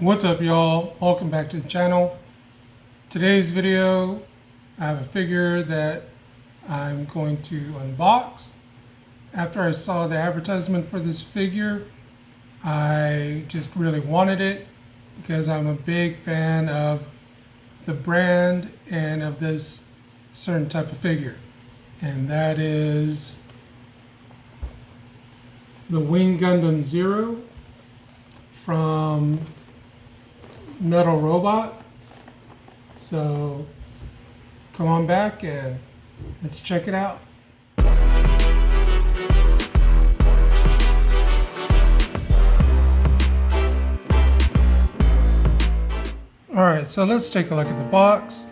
What's up, y'all? Welcome back to the channel. Today's video, I have a figure that I'm going to unbox. After I saw the advertisement for this figure, I just really wanted it because I'm a big fan of the brand and of this certain type of figure. And that is the Wing Gundam Zero from Metal Robot. So come on back and let's check it out. Alright, so let's take a look at the box.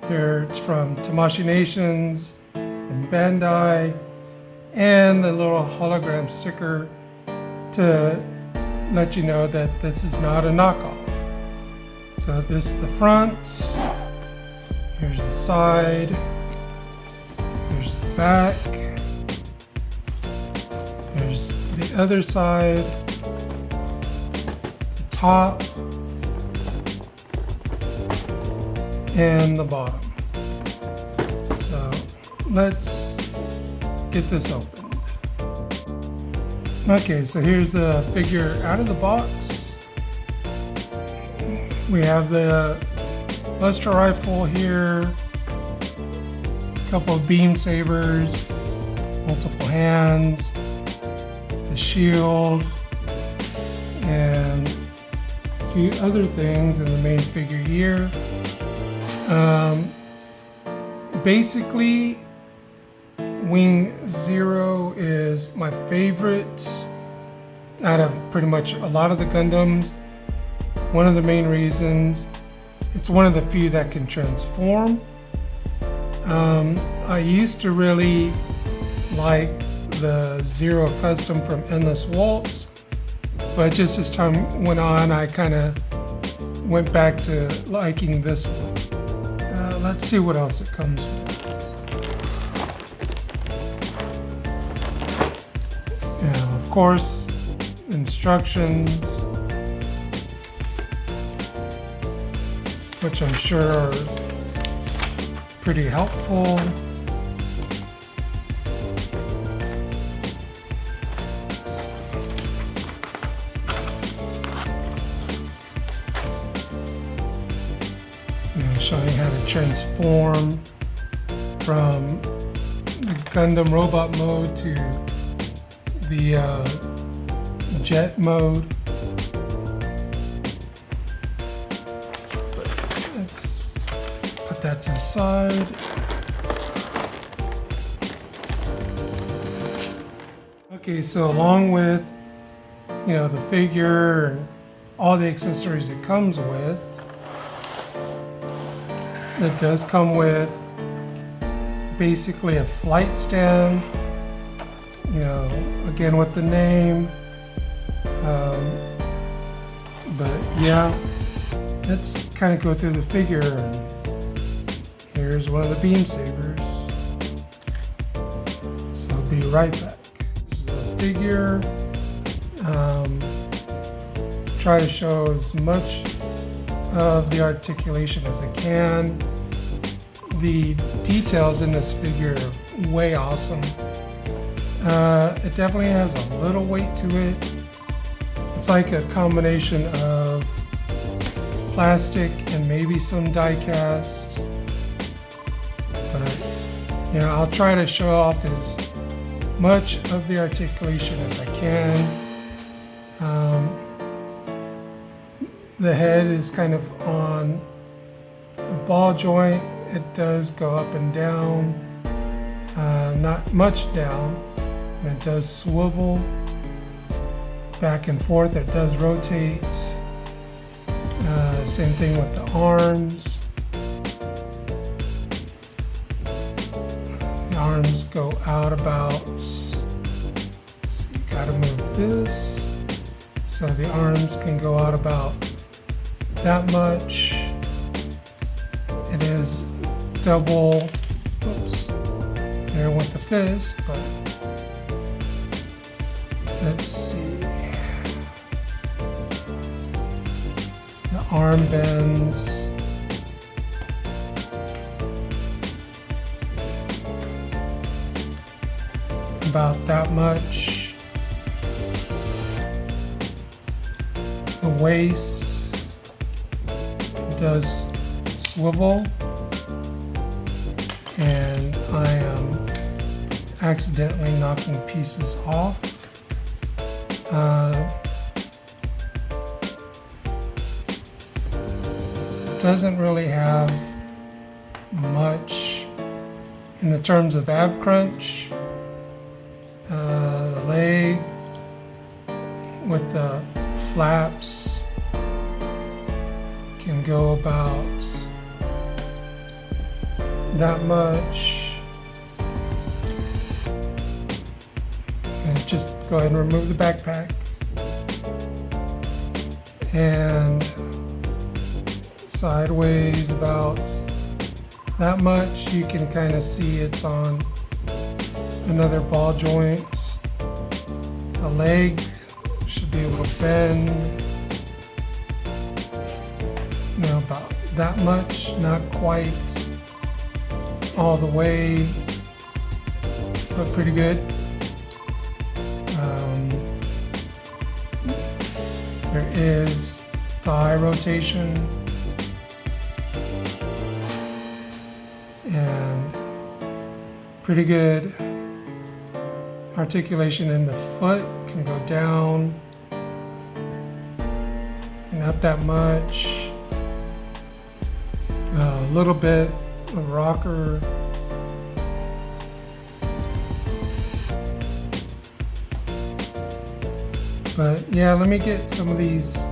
Here it's from Tamashii Nations and Bandai, and the little hologram sticker to let you know that this is not a knockoff. So this is the front, here's the side, here's the back, here's the other side, the top, and the bottom. So let's get this opened. Okay, so here's the figure out of the box. We have the Buster Rifle here, a couple of beam sabers, multiple hands, the shield, and a few other things in the main figure here. Basically, Wing Zero is my favorite out of pretty much a lot of the Gundams. One of the main reasons, it's one of the few that can transform. I used to really like the Zero Custom from Endless Waltz, but just as time went on, I kind of went back to liking this one. Let's see what else it comes with. And of course, instructions, which I'm sure are pretty helpful. Showing how to transform from the Gundam robot mode to the jet mode. Let's put that to the side. Okay, so along with, the figure and all the accessories it comes with, it does come with basically a flight stand, again with the name. But yeah, let's kind of go through the figure. And here's one of the beam sabers. So I'll be right back. Here's the figure. Try to show as much of the articulation as I can. The details in this figure are way awesome. It definitely has a little weight to it. It's like a combination of plastic and maybe some die cast. But I'll try to show off as much of the articulation as I can. The head is kind of on a ball joint. It does go up and down, not much down, and it does swivel back and forth. It does rotate. Same thing with the arms. The arms go out about, so you gotta move this. So the arms can go out about that much. It is double, there with the fist, but let's see. The arm bends. About that much. The waist does swivel, and I am accidentally knocking pieces off. Doesn't really have much in the terms of ab crunch. The leg with the flaps can go about that much. And just go ahead and remove the backpack. And sideways about that much. You can kind of see it's on another ball joint. The leg should be able to bend, about that much, not quite all the way, but pretty good. There is thigh rotation and pretty good articulation in the foot. Can go down and up that much. A little bit of rocker. But yeah, let me get some of these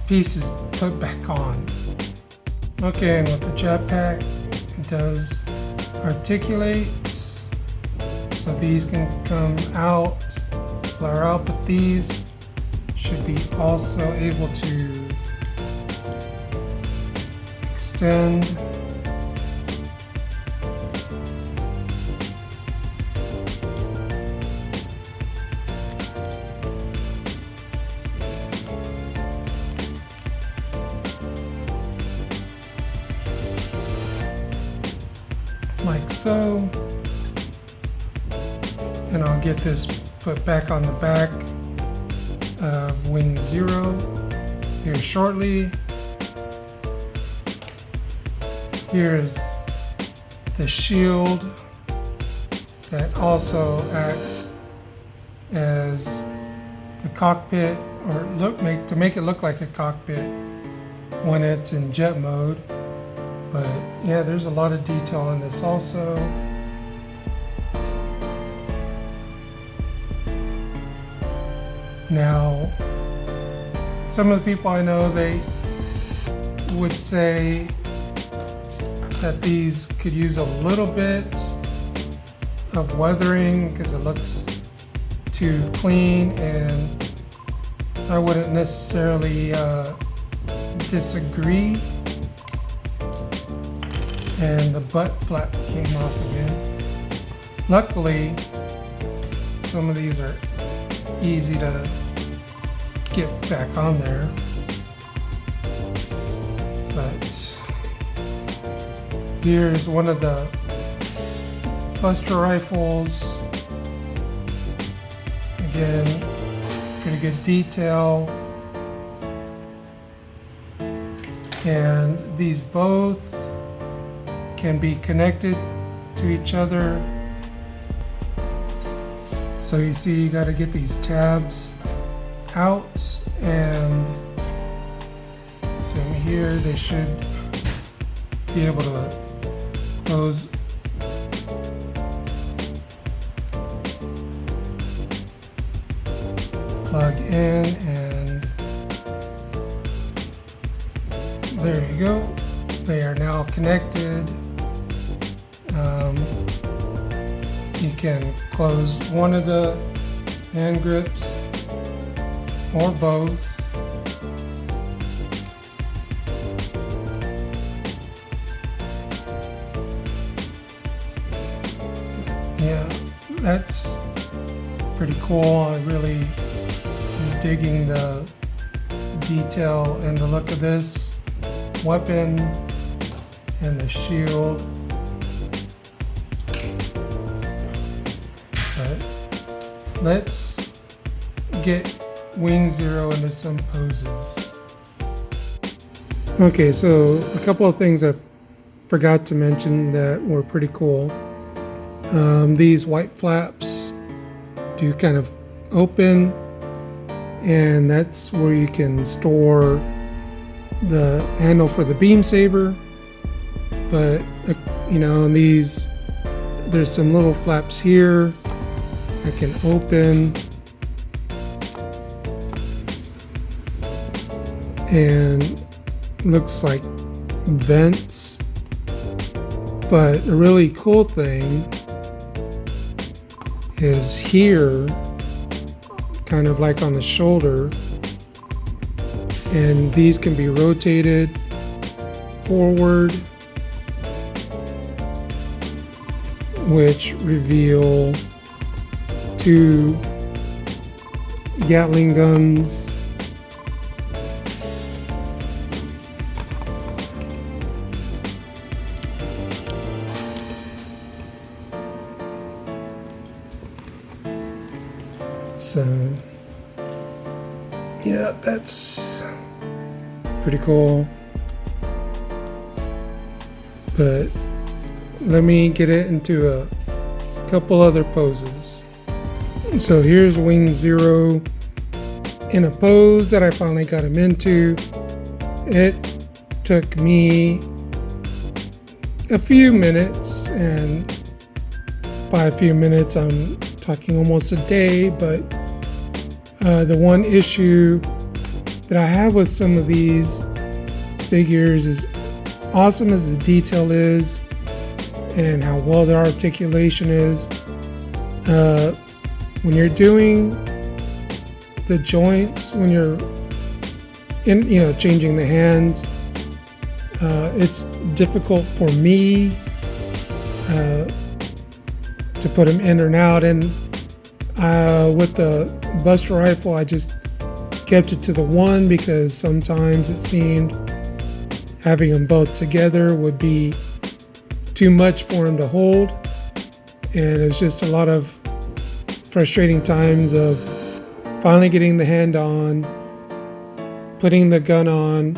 pieces put back on. Okay, and with the jetpack, it does articulate. So these can come out, flare out, but these should be also able to extend. Like so. And I'll get this put back on the back of Wing 0 here shortly. Here is the shield that also acts as the cockpit, or to make it look like a cockpit when it's in jet mode. But yeah, there's a lot of detail in this also. Now, some of the people I know, they would say that these could use a little bit of weathering because it looks too clean, and I wouldn't necessarily disagree. And the butt flap came off again. Luckily, some of these are easy to get back on there. But here's one of the Buster rifles. Again, pretty good detail. And these both can be connected to each other. So you see, you got to get these tabs out, and same here, they should be able to close. Plug in, and there you go. They are now connected. You can close one of the hand grips or both. Yeah, that's pretty cool. I really am digging the detail and the look of this weapon and the shield. But let's get Wing Zero into some poses. Okay, so a couple of things I forgot to mention that were pretty cool. These white flaps do kind of open, and that's where you can store the handle for the beam saber. But you know, in these, there's some little flaps here that can open, and looks like vents. But a really cool thing is here, kind of like on the shoulder, and these can be rotated forward, which reveal 2 Gatling guns. So yeah, that's pretty cool. But let me get it into a couple other poses. So here's Wing Zero in a pose that I finally got him into. It took me a few minutes, and by a few minutes I'm talking almost a day. But the one issue that I have with some of these figures is, awesome as the detail is and how well the articulation is, when you're doing the joints, when you're in, you know, changing the hands, it's difficult for me to put them in or out. And with the Buster rifle, I just kept it to the one, because sometimes it seemed having them both together would be too much for him to hold, and it's just a lot of frustrating times of finally getting the hand on, putting the gun on,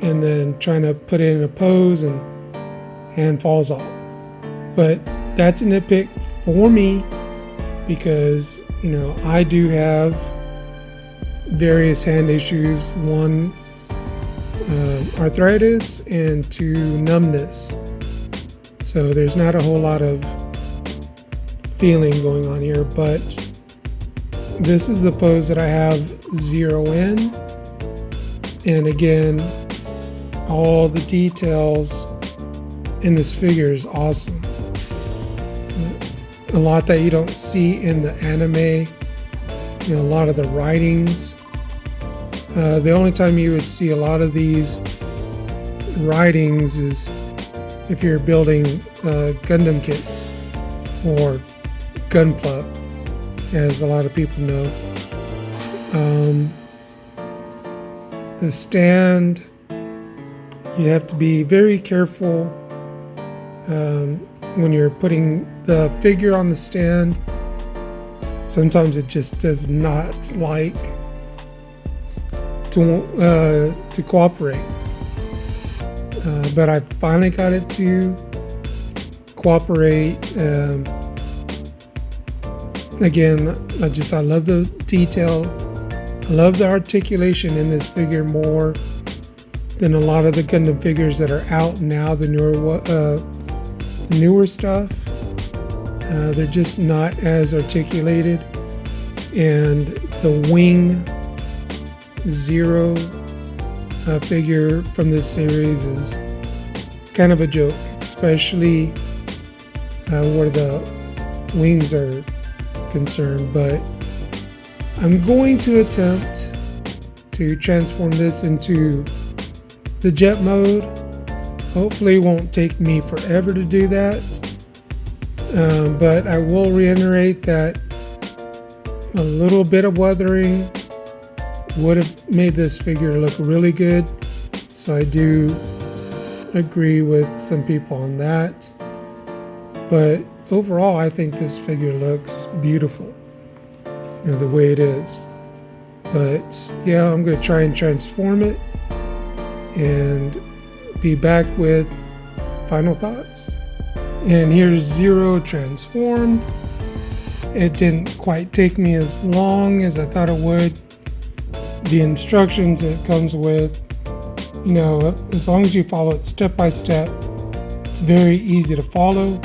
and then trying to put it in a pose and hand falls off. But that's a nitpick for me, because, you know, I do have various hand issues. One, arthritis, and 2, numbness. So there's not a whole lot of feeling going on here, but this is the pose that I have Zero in. And again, all the details in this figure is awesome. A lot that you don't see in the anime. You know, a lot of the writings. The only time you would see a lot of these writings is if you're building Gundam kits or Gunpla, as a lot of people know. The stand, you have to be very careful when you're putting the figure on the stand. Sometimes it just does not like to cooperate, but I finally got it to cooperate. Again, I love the detail. I love the articulation in this figure more than a lot of the Gundam figures that are out now, the newer stuff. They're just not as articulated, and the Wing Zero figure from this series is kind of a joke, especially where the wings are concerned. But I'm going to attempt to transform this into the jet mode. Hopefully it won't take me forever to do that, but I will reiterate that a little bit of weathering would have made this figure look really good. So I do agree with some people on that. But overall, I think this figure looks beautiful, you know, the way it is. But yeah, I'm going to try and transform it and be back with final thoughts. And here's Zero transformed. It didn't quite take me as long as I thought it would. The instructions it comes with, you know, as long as you follow it step by step, it's very easy to follow.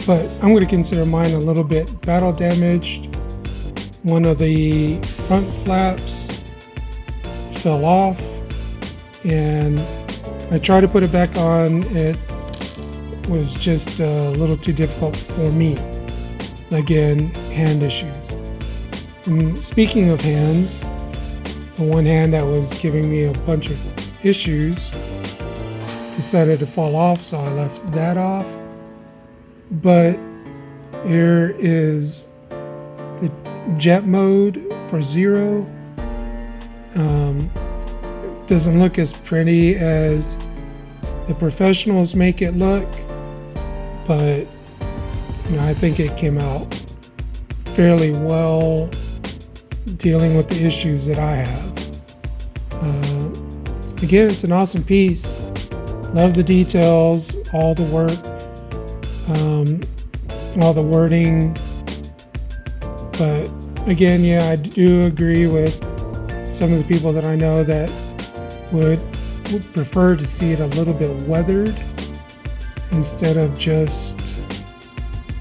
But I'm going to consider mine a little bit battle damaged. One of the front flaps fell off, and I tried to put it back on. It was just a little too difficult for me. Again, hand issues. And speaking of hands, the one hand that was giving me a bunch of issues decided to fall off, so I left that off. But here is the jet mode for Zero. Doesn't look as pretty as the professionals make it look, but you know, I think it came out fairly well, dealing with the issues that I have. Again, it's an awesome piece. Love the details, all the work, all the wording. But again, yeah, I do agree with some of the people that I know that would prefer to see it a little bit weathered instead of just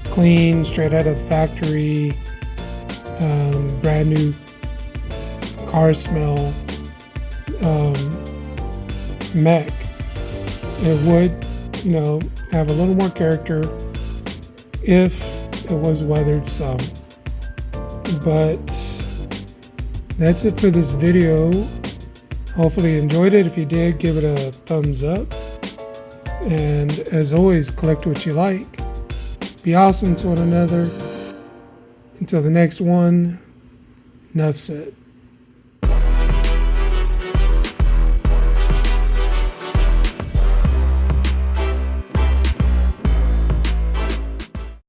clean, straight out of the factory, brand new car smell mech. It would, you know, have a little more character if it was weathered some. But that's it for this video. Hopefully you enjoyed it. If you did, give it a thumbs up. And as always, collect what you like. Be awesome to one another. Until the next one, enough said.